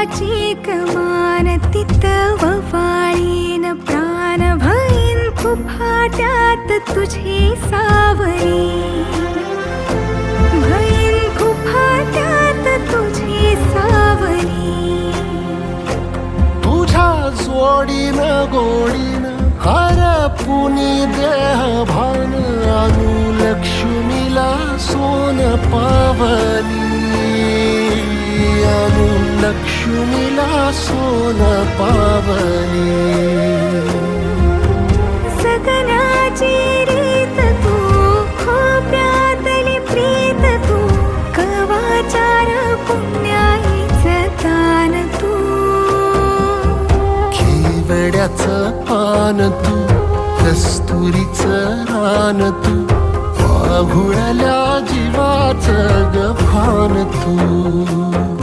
प्रेमाची कमान तिथं ववाळीन प्राण भईन खुफाट्यात तुझी सावरी भईन खुफाट्यात तुझी सावरी तुझ्या जोडीन गोडीन हरपुनी देह भान आणू लक्ष्मीला सोन पावली आणू लक्ष्मीला सोन पावली सगनाची रीत तू खोप्यातली प्रीत तू कवाचार पुण्याईचं दान तू केवड्याचं पान तू कस्तुरीचं रान तू पाहुळल्या जीवाचं गभान तू